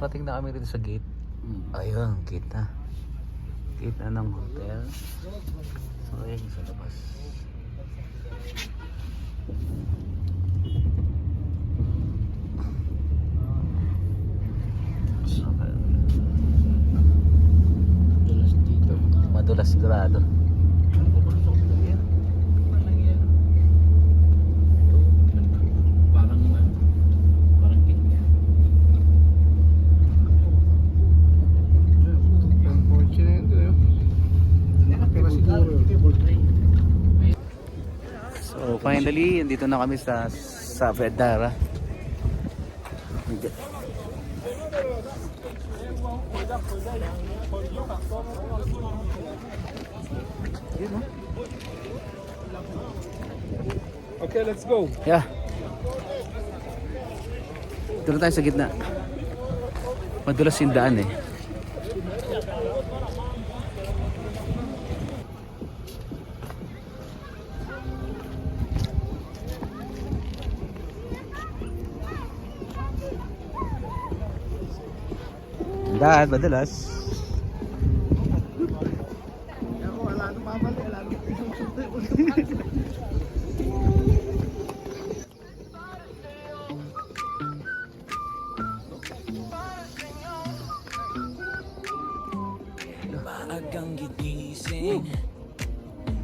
nakarating na kami rito sa gate. Ayun, gate na. Gate na ng hotel. So, ayun sa labas. So, madulas dito. Madulas sigurado. So finally, dito na kami sa Vedara. Okay, let's go. Yeah. Dito na tayo sa gitna. Madulas yung daan eh. Daan, madalas. Maagang gigising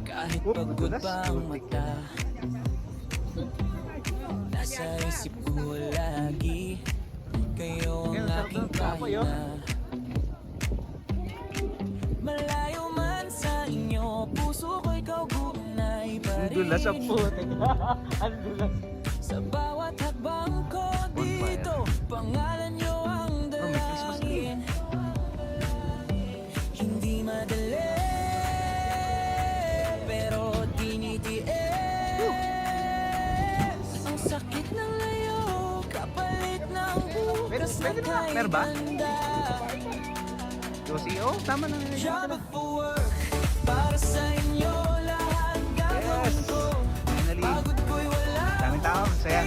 kahit pagod pa ang mata. Nasa isip ko lagi kayo ang aking pahinga. Malayo man sa inyo, puso ko ikaw gunay pa rin. Dulas ang puti. Sa bawat hakbang ko dito, pangalan nyo ang dalangin. Hindi madali, pero tinitiis. Ang sakit ng layo, kapalit ng bukas na kay banda. Josie, oh, tama na nila. Job for work, para sa inyo lahat gagawin ko. Finally. Pagod ko'y wala. Daming tao, saya.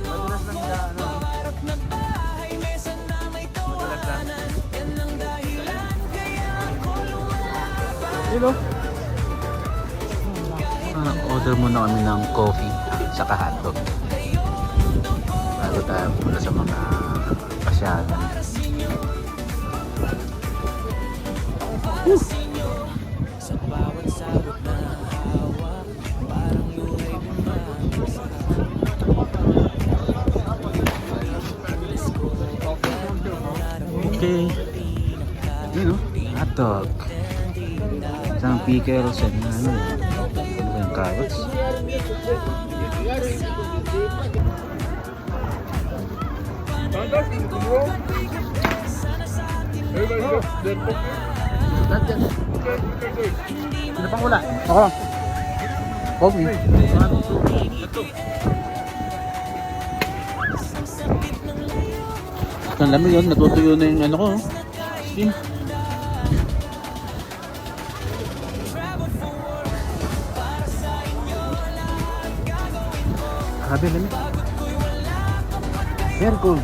Madulas lang na ano. Pangarap na bahay, mesa na may tawanan. Yan ang dahilan, kaya ako lumalaban. Order muna kami ng coffee saka hotdog. Bago tayo muna sa mga pasyalan. Sa bawat sabot na hawak, parang luhay bumagsak. Okay. Yun o, hotdog. Isang pickles and ano yung carrots. Sino pang wala? Ako. Coffee. Ang lamig yun, natutuyo na yung ano ko. Steam. Grabe lamig. Very cold.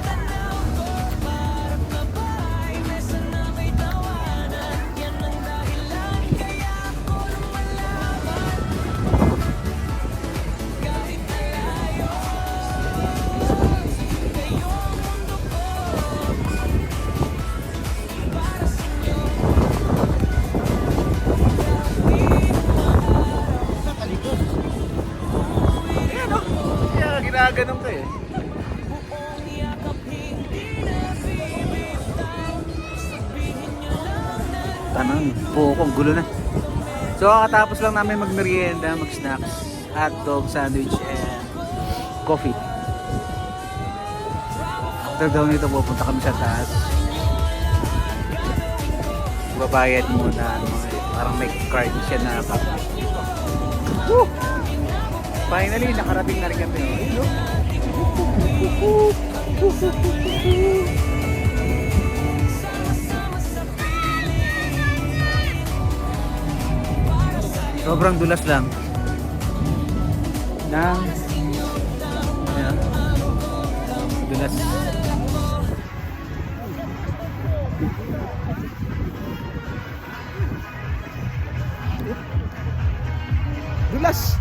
Ginaganong ka eh. Tanang, kung gulo na. So kakatapos lang namin magmerienda, mag-snacks, hotdog, sandwich, and coffee. After daw nito pupunta kami sa taas. Babayad muna, parang may card siya na Woo! Finally, nakarating na rin kami. Sobrang dulas lang. Ayan. Dulas. Dulas!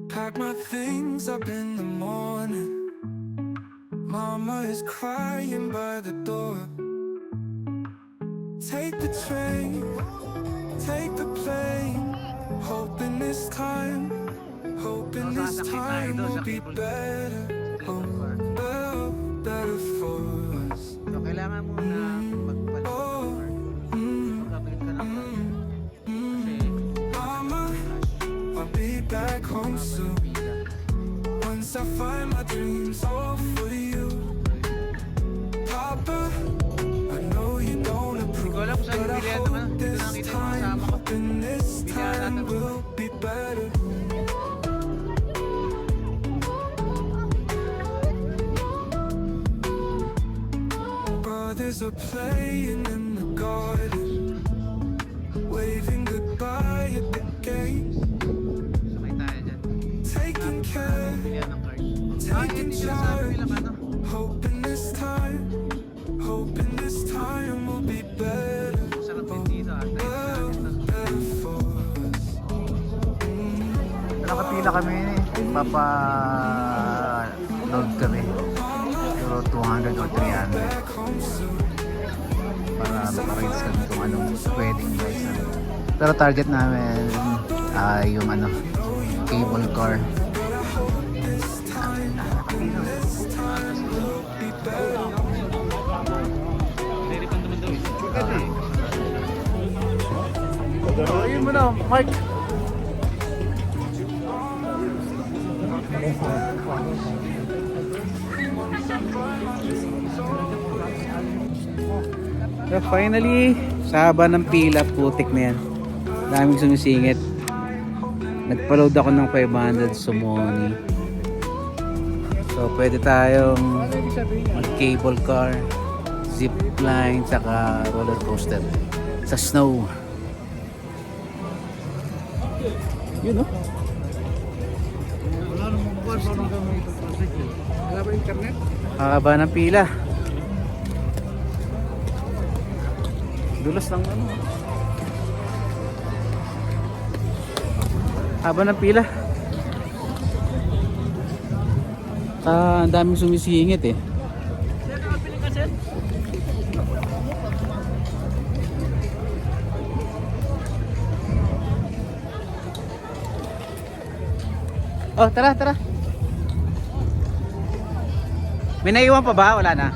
Pack my things up in the morning. Mama is crying by the door. Take the train, take the plane. Hoping this time will be better. Oh, better, better for us. So, kailangan mo na magpalit ng card. Magpapalit ka ng card. Kasi, Mama, I'll be back home soon. Once I find my dreams all for you. Papa, I know you don't approve, ko alam kung saan but I bilihan naman. hope Dito this nakita yung time, kasama ko. hoping this Bilihan time natin. will be better. Brothers are playing in the garden, waving goodbye at the gate, sakay tayo dyan. taking care, Bilihan ng card. taking Hindi sila sabi charge. nila ano. Hoping this time will be better. Sarap din dito ah. Tayo sa akin. Better for us. Nakapila kami papa load kami. Siguro 200 or 300 Back home soon. para maka-raise kami kung anong pwedeng guys. Pero target namin ay yung ano, cable car. Ayun mo na, Mark. So finally, sa haba ng pila, putik na yan. Daming sumisingit. Nagpa-load ako ng 500 Sumoni. So pwede tayong mag-cable car, zip line, saka roller coaster sa snow. Yun no? Wala ba internet? Haba ng pila. Dulas lang ano. Haba ng pila. Ang daming sumisingit eh. Oh, tara, tara. May naiwan pa ba? Wala na.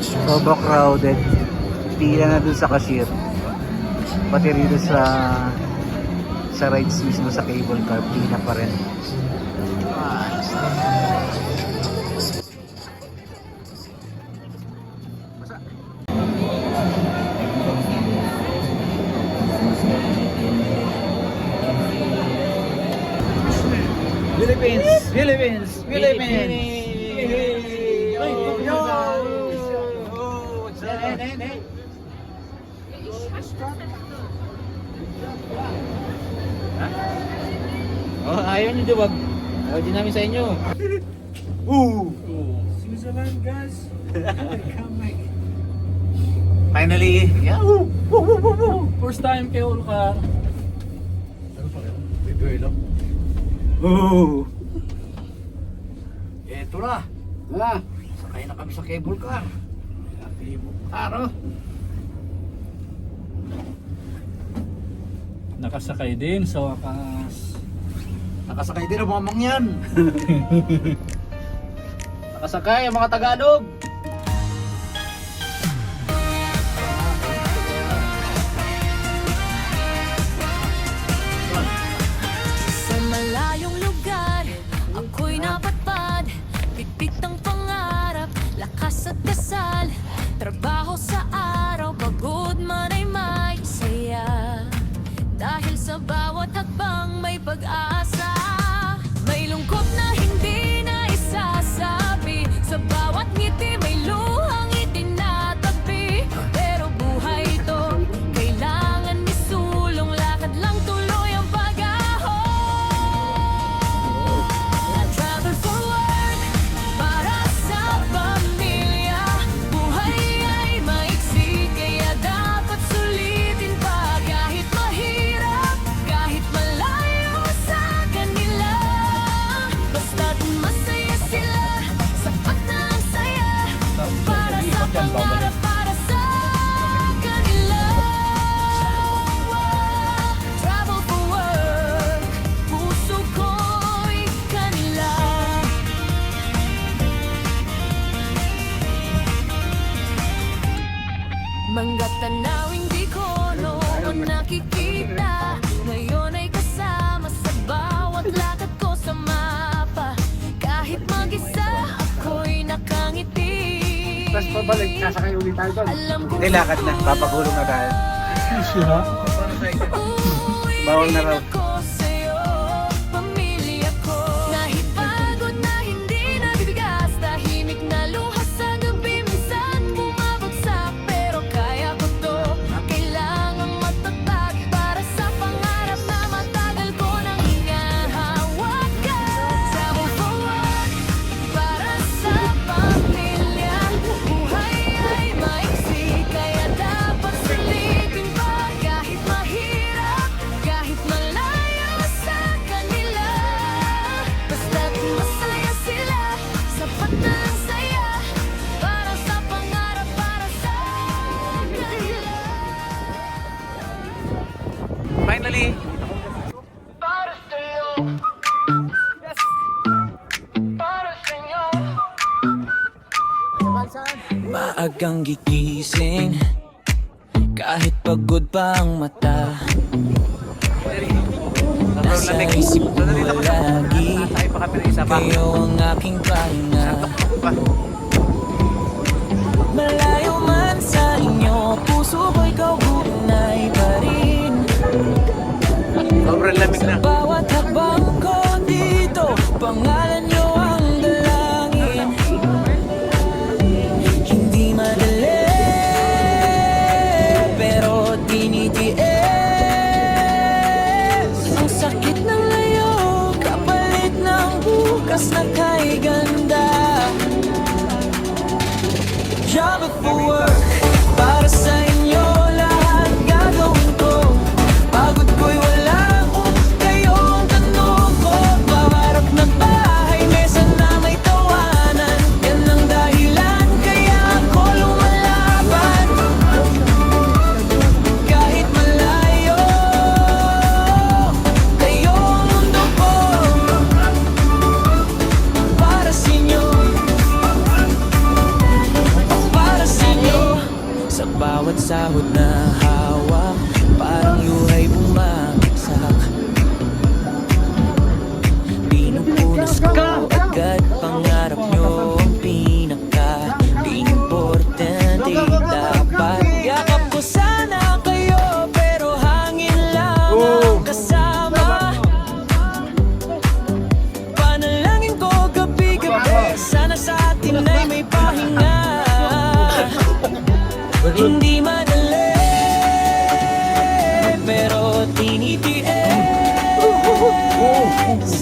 Sobrang crowded. Pila na dun sa cashier. Pati rito sa rides mismo sa cable car, pila pa rin. Philippines! Philippines! Philippines! Hey! Yo! What's up? Hey! Oh, ayaw nyo diwag. Ayaw din namin sa inyo. Woo! Switzerland guys. Finally! Yahoo! Woo! Woo! Woo! Woo! First time kay Ulcar. Ano pa rin? Bibigay lang. Woo! Eto na. Sakay na kami sa cable car. Cable car oh. Nakasakay din sa wakas. Nakasakay din ang mga mangyan! Nakasakay ang mga Tagalog. Sa malayong lugar, ako'y napatpad. Bitbit ng pangarap, lakas at dasal. Trabaho sa araw, pagod man ay may saya. Dahil sa bawat hakbang may pag-asa. May lungkot na hindi na Mga tanawing di ko noon nakikita, ngayon ay kasama sa bawat lakad ko sa mapa. Kahit mag-isa ako'y nakangiti. Tapos pabalik, sasakay ulit tayo doon. Alam ko Hindi, lakad na. Papagulong na tayo. Bawal na raw. ako sa'yo, pamilya ko. Kahit pagod na hindi nabibigas, tahimik na luha sa gabi, minsan bumabagsak, pero kaya ko to. Kailangang matatag para sa pangarap na matagal ko nang hinahawakan. Travel forward para sa pamilya. Buhay ay maiksi, kaya dapat silipin pa. Kahit mahirap, kahit malayo sa kanila, basta't masaya sila, sapat na ang saya para sa pangarap, para sa kanila. Finally! Para sa'yo, para sa'yo. Maagang gigising, kahit pagod pa ang mata. Nasa isip ko lagi, Tayo pa kami ng isa pa. kayo ang aking pahinga. Malayo man sa inyo, puso ko'y kaugnay pa rin. Sobrang lamig na. Bawat hakbang ko dito, pangalan nyo ang dalangin. Hindi madali, pero tinitiis. Ang sakit ng layo, kapalit ng bukas na kay ganda. Job for work, para sa inyo lahat gagawin ko. Pagod ko'y wala kung kayo ang tanong ko. Pangarap na bahay, mesa na may tawanan, yan ang dahilan kaya ako lumalaban. Kahit malayo, kayo ang mundo ko. Para sa inyo, para sa inyo. Sa bawat sahod na hawak, parang luhay bumagsak. Pinupunas ko agad pangarap nyo, ang pinaka di importante. Dapat yakap ko sana kayo, pero hangin lang ang kasama. Panalangin ko gabi-gabi, sana sa atin ay may pahinga. Hindi madali, pero tinitiis.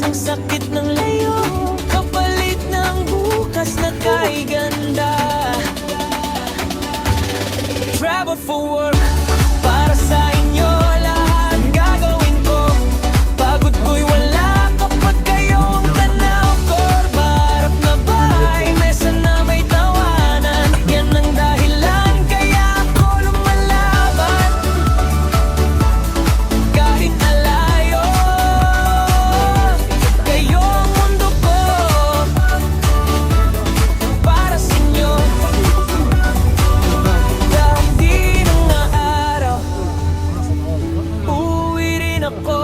Ang sakit ng layo, kapalit ng bukas na kay ganda. Travel for work, para sa inyo lahat gagawin ko. Pagod ko'y wala kapag kayo ang tanaw ko. Barap na bahay, mesa na may tawanan, yan ang dahilan kaya ako lumalaban. Kahit alayo, kayo ang mundo ko. Para sa inyo, dahil di na nga araw, uuwi rin ako.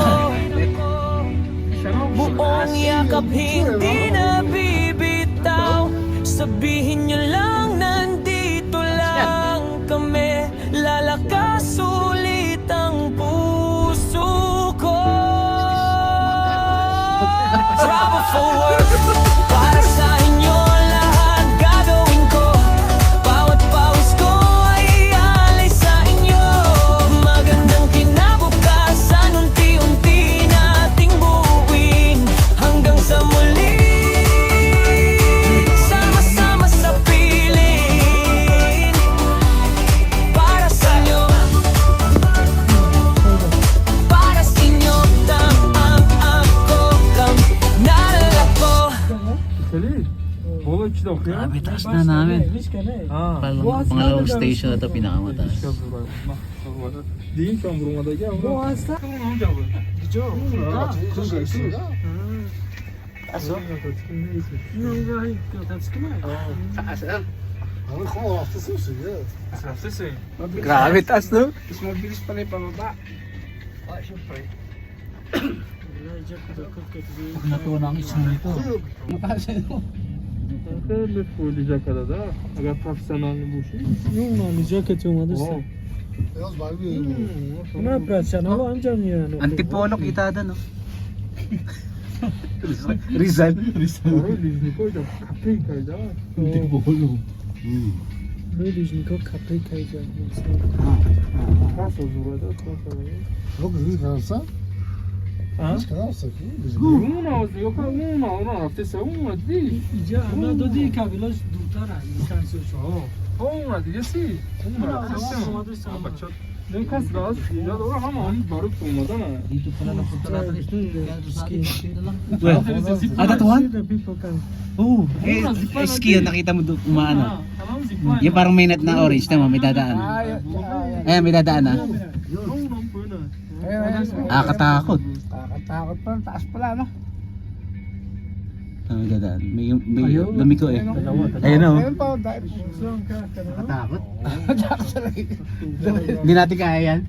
Buong yakap hindi na bibitaw. Sabihin nyo lang nandito lang kami. Lalakas ulit ang puso ko. Travel for work, para sa inyo lahat gagawin ko. Bawat pawis ko ay alay sa inyo. Magandang kinabukasan, unti-unti nating buuin hanggang sa muli. Sama-sama sa piling, para sa inyo, para sa inyo. Tam-am-am ko lang nalako. Grabe, taas na namin. Pangalawang station na ito, pinakamataas. Değil şu an Broma'daki ama. Bu hasta. 그러니까 있습니다. Aso? Neyse. Taas lang. Balık o haftası mısın ya? Mabilis. Grabe, taas no? Mas mabilis pala yung pababa. Ah, syempre. Pag natuwa na ang isang nito. Mataas yun. Böyle fullayacak arada. Aga profesyonel bu şey. Yok lan jacket yung adı sen. Biraz var bir. Ama profesyonel amcam yani. Antipolo kita no? Rizal. Doğru Disney koydu. Kapıyı kaydı ha. Antipolo. Ne Disney koy kapıyı kaydı. Nasıl burada? Yok biz kalırsa Ha? hiç kalırsa ki biz Una, yok una haftası una değil. Ya, no, do di kabilo dutara, lisansı şu. Una diyesi. Una haftası. Ne kas rahat. Ya doğru ama onu barut olmadan ha. Dito pala napunta natin ito eh. Kaya doon sa atin, dito lang. Ah, tatuan? The people can. Oo. Ski yun, nakita mo doon umaano. Tamam zipline. Yung parang may net na orange na may dadaan. Ayan, may dadaan na. Ah, katakot. Kakatakot pa. Taas pala, no? Ah, may dadaan. May lumiko eh. Ayun o. Ayun pa, dahil. Katakot. Takot talaga. Hindi natin kaya yan.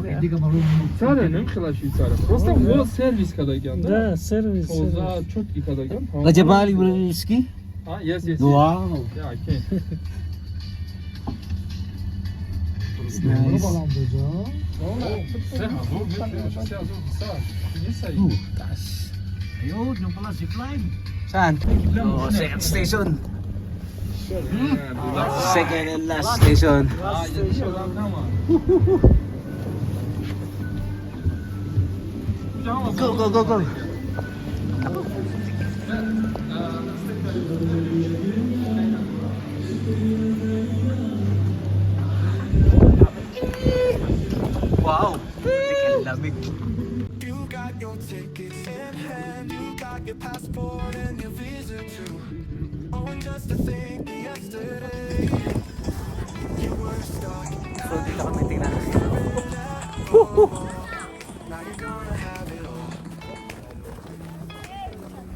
Hindi ka marunong. Sadece ne kadar şey sarı. Просто o servis kadayken de. Da, servis. O da çok iyi kadayken. Rajabali Wilski? Ha yes yes. Wow. Ya okay. Nice. balandıracağım. Sen bu şey azul kısa. Ne sayı? Taas. Ayun, yung pala zipline. Saan? Oh, second station. Second and last station. Aa, yetişiyor lan ama. Go, go, go, go. Wow! Tingnan lamig. You got your tickets in hand, you got your passport and your visa too. Oh, and just to think yesterday, you were stuck. So, dito kami tingnan. Now you're gonna have it all.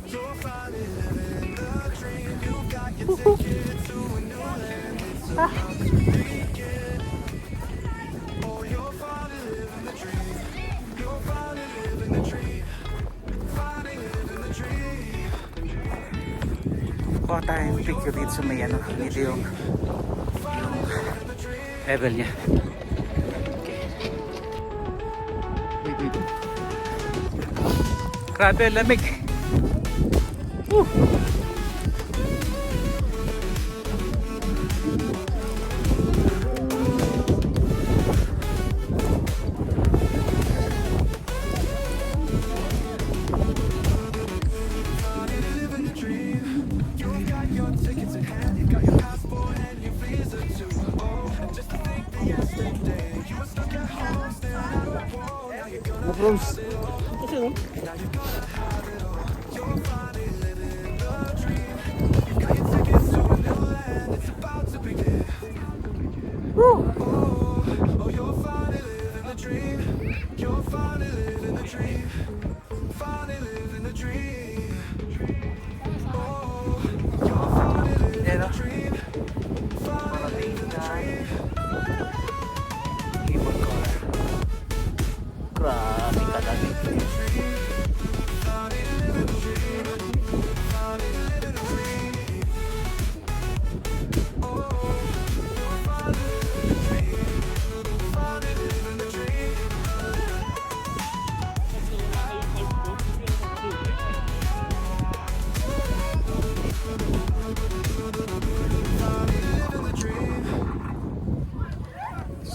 You're finally living the dream. You got your ticket to a new land. It's about to begin. Oh, you're finally living the dream. You're finally living the dream. Finally living the dream. Kuha tayong picture dito sa may ano. Dito yung level niya. Okay. Wait, wait. Grabe, lamig. Woo! You've got your tickets in hand, you've got your passport and your visa too. Oh, just to think that yesterday you were stuck at home, staring at the wall. Now you're gonna have it all. Now you're gonna have it all. You're finally living the dream. You've got your tickets to a new land. It's about to begin. Oh, you're finally living the dream. You're finally living the dream. Finally living the dream. Oh, you're finally living the dream. Finally living the dream. Ibon color. Grabe ka lamig.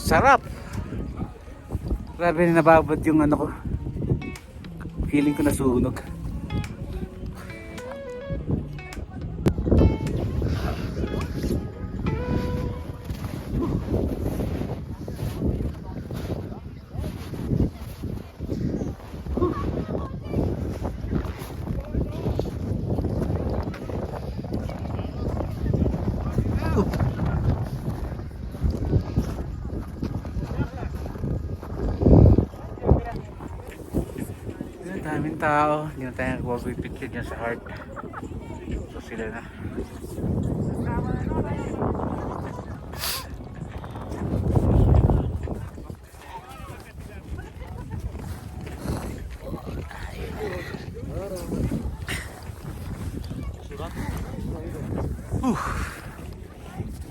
Sarap! Grabe na nababad yung ano ko. Feeling ko nasunog. Daming tao, hindi na tayo nagwag-picture dyan sa heart. So sila na.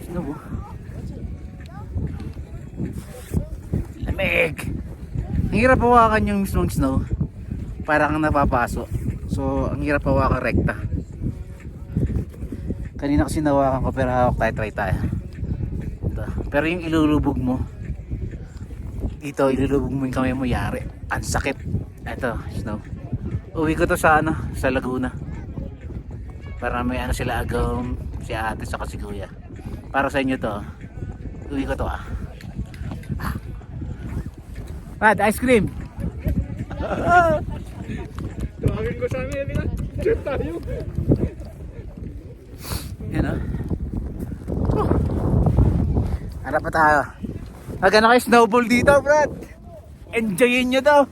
Sino mo? Lamig! Ang hirap hawakan yung mismong snow. Parang napapaso. So, ang hirap hawakan rekta. Kanina kasi nawakan ko pero hawak tayo, try tayo. Ito. Pero yung ilulubog mo, dito ilulubog mo yung kamay mo, yari. Ang sakit. Ito, snow. Uwi ko to sa ano, sa Laguna. Para may ano sila agawang si ate sa si kuya. Para sa inyo to. Uwi ko to Pat, ice cream. Tawagin ko sa amin, trip tayo. Yan Harap pa tayo. Magana kayo snowball dito, Brad. Enjoyin nyo daw.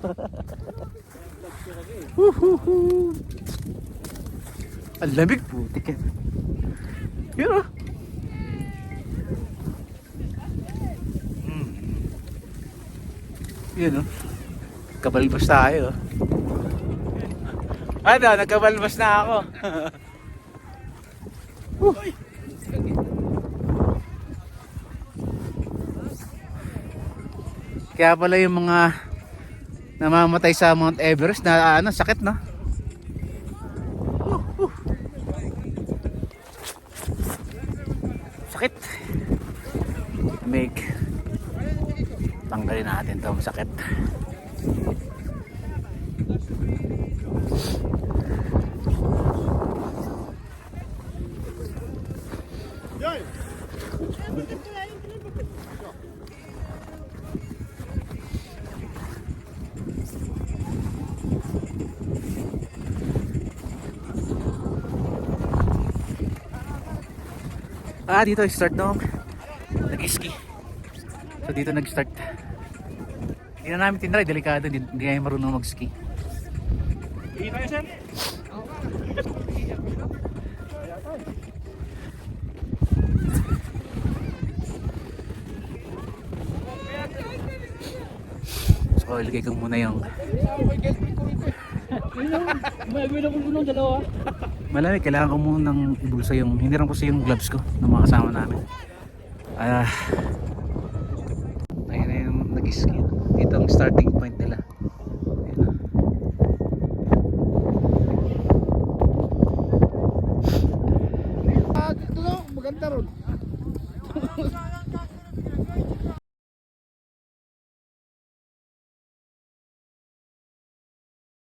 Ang lamig, putik yan. Yun Yun kabalbas tayo. Ano, nagkabalbas na ako. Kaya pala yung mga namamatay sa Mount Everest na ano, sakit no? Sakit. Make tanggalin natin to, masakit. Dito start nung nag-ski. So dito nag-start. Hindi na namin tinry, delikado, hindi kayo marunong mag-ski. Hindi tayo, sir. So ilagay ko muna yung May gawin ako gulong dalawa. malamig, kailangan ko munang ibulsa yung hiniram ko sa yung gloves ko ng mga kasama namin. Ayun na yung nag-ski. Dito ang starting point nila. Ayun Dito na, maganda ron.